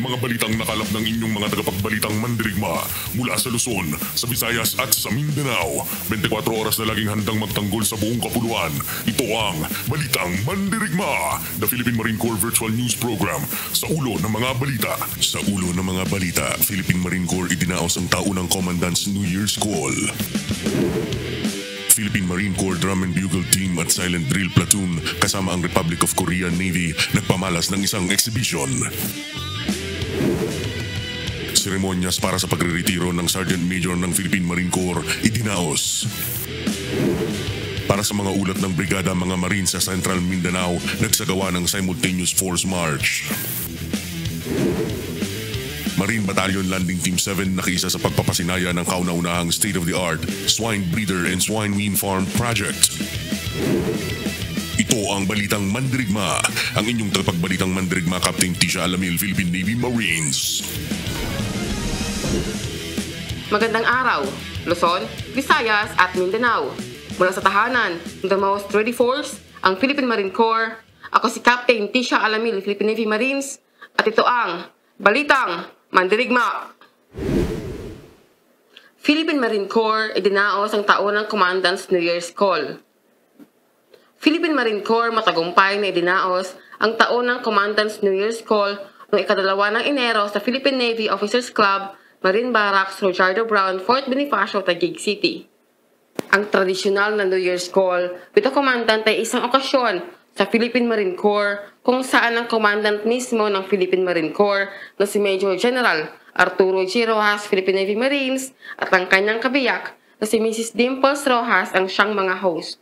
Mga balitang nakalap ng inyong mga tagapagbalitang mandirigma mula sa Luzon, sa Visayas at sa Mindanao. 24 oras na laging handang magtanggol sa buong kapuluan. Ito ang Balitang Mandirigma, the Philippine Marine Corps Virtual News Program sa ulo ng mga balita. Sa ulo ng mga balita, Philippine Marine Corps idinaos ang taunang Commandant's New Year's Call. Philippine Marine Corps Drum and Bugle Team at Silent Drill Platoon kasama ang Republic of Korea Navy nagpamalas ng isang exhibition. Seremonyas para sa pagre-retiro ng Sergeant Major ng Philippine Marine Corps idinaos. Para sa mga ulat ng brigada mga Marines sa Central Mindanao, nagsagawa ng simultaneous force march. Marine Battalion Landing Team 7 nakiisa sa pagpapasinaya ng kauna-unahang state-of-the-art Swine Breeder and Swine Wean Farm Project. Ito ang Balitang Mandirigma, ang inyong tagapagbalitang mandirigma Captain Tisha Alamil, Philippine Navy Marines. Magandang araw, Luzon, Visayas at Mindanao. Mula sa tahanan ng The Most Ready Force, ang Philippine Marine Corps, ako si Captain Tisha Alamil, Philippine Navy Marines, at ito ang Balitang Mandirigma. Philippine Marine Corps idinaos ang taunang Commandant's New Year's Call. Philippine Marine Corps matagumpay na idinaos ang taunang Commandant's New Year's Call noong ika-2 ng Enero sa Philippine Navy Officers Club, Marine Barracks, Rojardo Brown, Fort Bonifacio, Taguig City. Ang tradisyonal na New Year's Call with the Commandant ay isang okasyon sa Philippine Marine Corps kung saan ang Commandant mismo ng Philippine Marine Corps na si Major General Arturo G. Rojas, Philippine Navy Marines, at ang kanyang kabiyak na si Mrs. Dimples Rojas ang siyang mga host.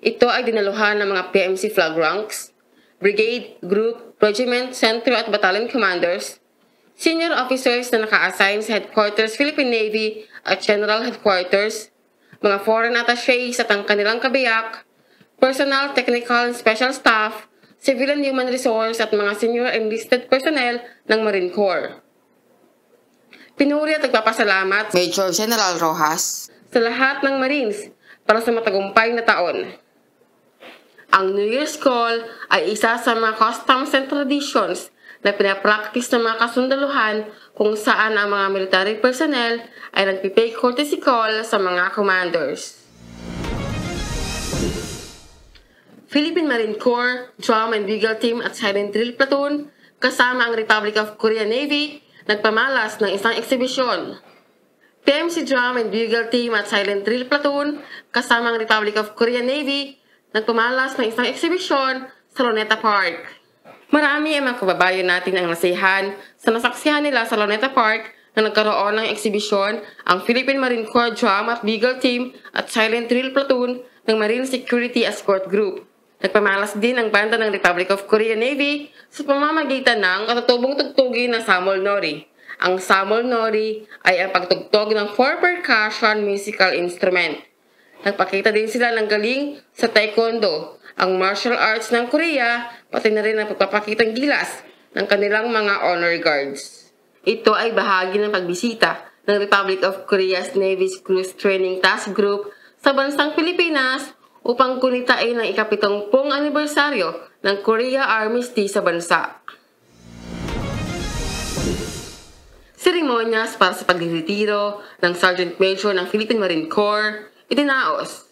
Ito ay dinaluhan ng mga PMC flag ranks, brigade, group, regiment, centro at battalion commanders, senior officers na naka-assign sa Headquarters Philippine Navy at General Headquarters, mga foreign attachés at ang kanilang kabiyak, personal, technical, and special staff, civilian human resource at mga senior enlisted personnel ng Marine Corps. Pinuri at nagpapasalamat Major General Rojas sa lahat ng Marines para sa matagumpay na taon. Ang New Year's Call ay isa sa mga customs and traditions na pinapractice ng mga kasundaluhan kung saan ang mga military personnel ay nagpipay courtesy call sa mga commanders. Philippine Marine Corps, Drum and Bugle Team at Silent Drill Platoon kasama ang Republic of Korea Navy nagpamalas ng isang eksibisyon. PMC Drum and Bugle Team at Silent Drill Platoon kasama ang Republic of Korea Navy nagpamalas ng isang eksibisyon sa Luneta Park. Marami ang mga kababayan natin ang nasiyahan sa nasaksihan nila sa Luneta Park na nagkaroon ng eksibisyon ang Philippine Marine Corps Drum at Bugle Team at Silent Drill Platoon ng Marine Security Escort Group. Nagpamalas din ang banda ng Republic of Korea Navy sa pamamagitan ng katutubong tugtugin na Samol Nori. Ang Samol Nori ay ang pagtugtog ng 4-percussion musical instrument. Nagpakita din sila ng galing sa Taekwondo, ang martial arts ng Korea, pati na rin ang pagpapakitang gilas ng kanilang mga honor guards. Ito ay bahagi ng pagbisita ng Republic of Korea's Navy's Cruise Training Task Group sa bansang Pilipinas upang kunitain ang ika-70 anibersaryo ng Korea Armistice sa bansa. Seremonyas para sa pagre-retiro ng Sergeant Major ng Philippine Marine Corps idinaos.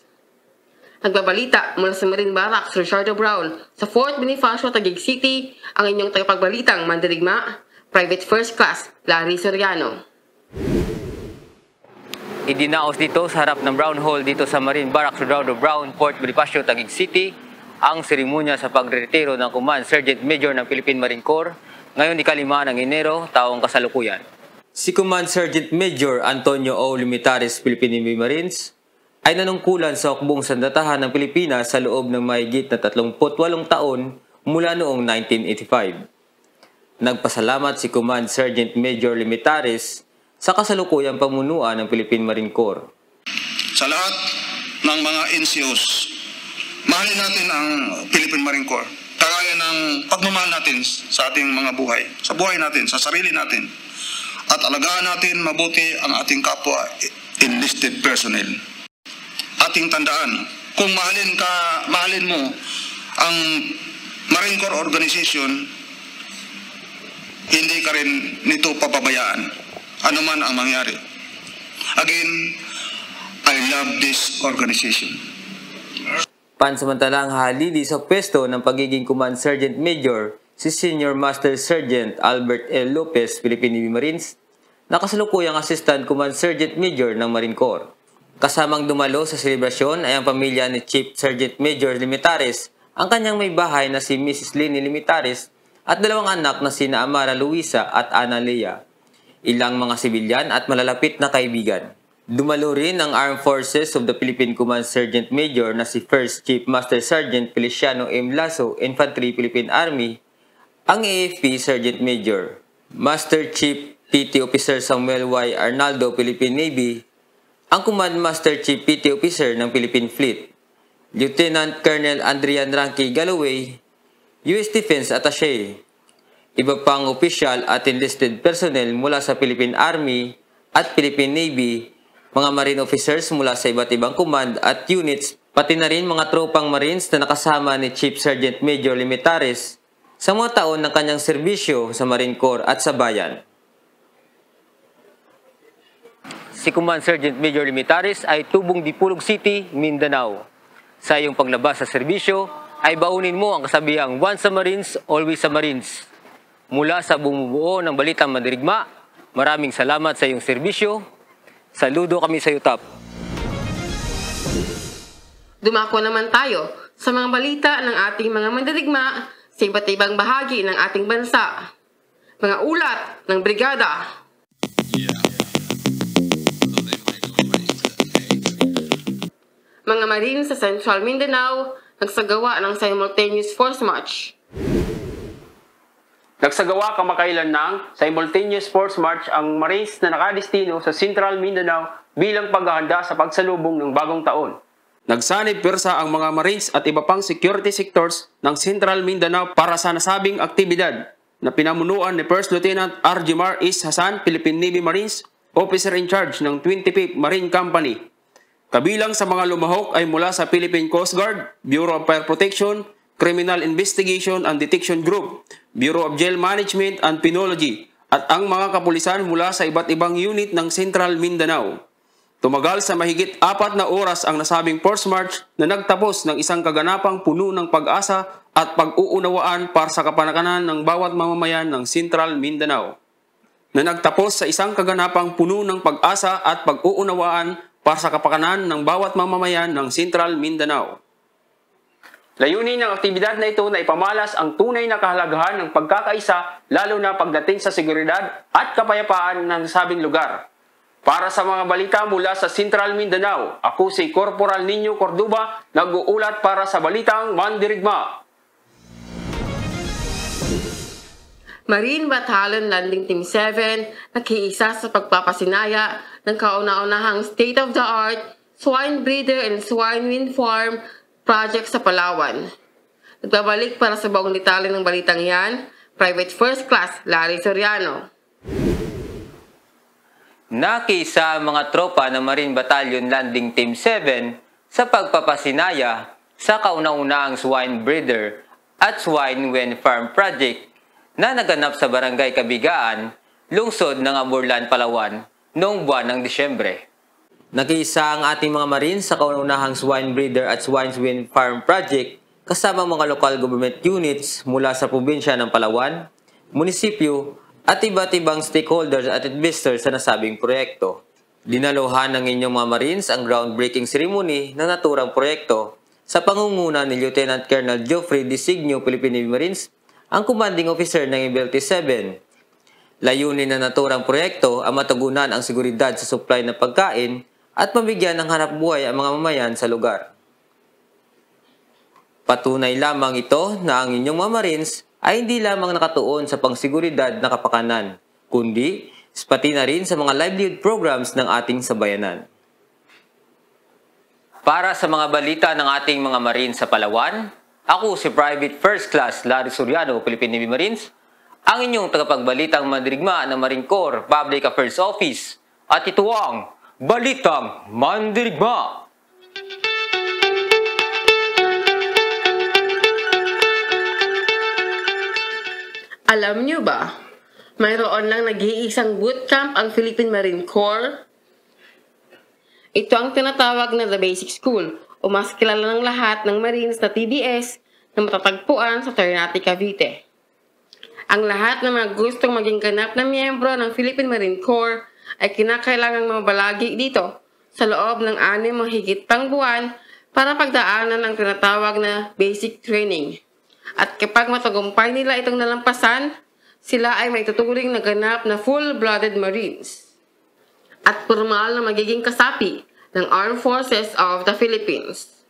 Nagbabalita mula sa Marine Barracks, Rojardo Brown, sa Fort Bonifacio, Taguig City, ang inyong tagapagbalitang mandirigma, Private First Class, Larry Soriano. Idinaos dito sa harap ng Brown Hall dito sa Marine Barracks, Rojardo Brown, Fort Bonifacio, Taguig City, ang seremonya sa pagre-retiro ng Command Sergeant Major ng Philippine Marine Corps ngayon ika-5 ng Enero, taong kasalukuyan. Si Command Sergeant Major Antonio O. Limitares, Philippine Navy Marines, ay nanungkulan sa hukbong sandatahan ng Pilipinas sa loob ng mahigit na 38 taon mula noong 1985. Nagpasalamat si Command Sergeant Major Limitares sa kasalukuyang pamunuan ng Philippine Marine Corps. Sa lahat ng mga NCOs, mahalin natin ang Philippine Marine Corps. Kagaya ng pagmamahal natin sa ating mga buhay, sa buhay natin, sa sarili natin. At alagaan natin mabuti ang ating kapwa enlisted personnel. Ating tandaan, kung mahalin mo ang Marine Corps Organization, hindi ka rin nito papabayaan, ano man ang mangyari. Again, I love this organization. Pansamantalang halili sa pwesto ng pagiging Command Sergeant Major si Senior Master Sergeant Albert L. Lopez, Philippine Navy Marines, na kasalukuyang Assistant Command Sergeant Major ng Marine Corps. Kasamang dumalo sa selebrasyon ay ang pamilya ni Chief Sergeant Major Limitares, ang kanyang may bahay na si Mrs. Lenny Limitares at dalawang anak na sina Amara Luisa at Ana Lea, ilang mga sibilyan at malalapit na kaibigan. Dumalo rin ang Armed Forces of the Philippine Command Sergeant Major na si First Chief Master Sergeant Feliciano M. Lasso, Infantry Philippine Army, ang AFP Sergeant Major, Master Chief PT Officer Samuel Y. Arnaldo, Philippine Navy, ang Command Master Chief PT Officer ng Philippine Fleet, Lieutenant Colonel Adrian Ranky Galloway, U.S. Defense Attaché, iba pang opisyal at enlisted personnel mula sa Philippine Army at Philippine Navy, mga Marine officers mula sa iba't ibang command at units, pati na rin mga tropang Marines na nakasama ni Chief Sergeant Major Limitares sa mga taon ng kanyang serbisyo sa Marine Corps at sa bayan. Si Command Sergeant Major Limitares ay tubong Dipolog City, Mindanao. Sa iyong paglabas sa serbisyo, ay baunin mo ang kasabihang once sa Marines, always sa Marines. Mula sa bumubuo ng Balitang Mandirigma, maraming salamat sa iyong serbisyo. Saludo kami sa UTAP. Dumako naman tayo sa mga balita ng ating mga mandirigma sa iba't ibang bahagi ng ating bansa. Mga ulat ng brigada. Mga Marines sa Central Mindanao nagsagawa ng simultaneous force march. Nagsagawa kamakailan ng simultaneous force march ang Marines na nakadestino sa Central Mindanao bilang paghahanda sa pagsalubong ng bagong taon. Nagsanib pwersa ang mga Marines at iba pang security sectors ng Central Mindanao para sa nasabing aktibidad na pinamunuan ni First Lieutenant Arjimar Is Hasan, Philippine Navy Marines, Officer in Charge ng 25th Marine Company. Kabilang sa mga lumahok ay mula sa Philippine Coast Guard, Bureau of Fire Protection, Criminal Investigation and Detection Group, Bureau of Jail Management and Penology, at ang mga kapulisan mula sa iba't ibang unit ng Central Mindanao. Tumagal sa mahigit 4 na oras ang nasabing force march na nagtapos ng isang kaganapang puno ng pag-asa at pag-uunawaan para sa kapakanan ng bawat mamamayan ng Central Mindanao. Na nagtapos sa isang kaganapang puno ng pag-asa at pag-uunawaan para sa kapakanan ng bawat mamamayan ng Central Mindanao. Layunin ng aktibidad na ito na ipamalas ang tunay na kahalagahan ng pagkakaisa lalo na pagdating sa seguridad at kapayapaan ng nasabing lugar. Para sa mga balita mula sa Central Mindanao, ako si Corporal Nino Corduba, nag-uulat para sa Balitang Mandirigma. Marine Battalion Landing Team 7 nakiisa sa pagpapasinaya ng kauna-unahang state-of-the-art swine breeder and swine wind farm project sa Palawan. Nagbabalik para sa buong detalye ng balitang yan, Private First Class Larry Soriano. Nakisa ang mga tropa ng Marine Battalion Landing Team 7 sa pagpapasinaya sa kauna-unahang swine breeder at swine wind farm project na naganap sa Barangay Kabigaan, lungsod ng Aburlan, Palawan, noong buwan ng Disyembre. Nakiisa ang ating mga Marines sa kauna-unahang swine breeder at swine wind farm project kasama mga local government units mula sa probinsya ng Palawan, munisipyo at iba't ibang stakeholders at investors sa nasabing proyekto. Dinaluhan ng inyong mga Marines ang groundbreaking ceremony ng naturang proyekto sa pangunguna ni Lieutenant Colonel Geoffrey Disigno, Philippine Navy Marines, ang commanding officer ng MBLT 7. Layunin ng naturang proyekto ang matugunan ang seguridad sa supply ng pagkain at mabigyan ng hanapbuhay ang mga mamayan sa lugar. Patunay lamang ito na ang inyong mga Marines ay hindi lamang nakatuon sa pangsiguridad na kapakanan, kundi pati na rin sa mga livelihood programs ng ating sabayanan. Para sa mga balita ng ating mga Marines sa Palawan, ako si Private First Class Larry Soriano, Philippine Navy Marines, ang inyong tagapagbalitang mandirigma ng Marine Corps Public Affairs Office, at ito ang Balitang Mandirigma. Alam niyo ba, Mayroon lang nag-iisang bootcamp ang Philippine Marine Corps. Ito ang tinatawag na The Basic School o mas kilala ng lahat ng Marines na TBS na matatagpuan sa Ternate, Cavite. Ang lahat ng mga gustong maging ganap na miyembro ng Philippine Marine Corps ay kinakailangang mabalagi dito sa loob ng 6 mahigit pang buwan para pagdaanan ang tinatawag na basic training. At kapag matagumpay nila itong nalampasan, sila ay may tuturing na ganap na full-blooded Marines at formal na magiging kasapi ng Armed Forces of the Philippines.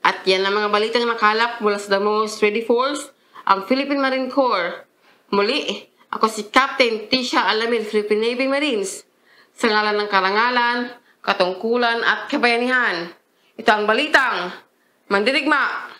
At yan ang mga balitang nakalap mula sa the most ready force, ang Philippine Marine Corps. Muli, ako si Captain Tisha Alamil, Philippine Navy Marines, sa ngalan ng karangalan, katungkulan at kabayanihan. Ito ang balitang Mandirigma.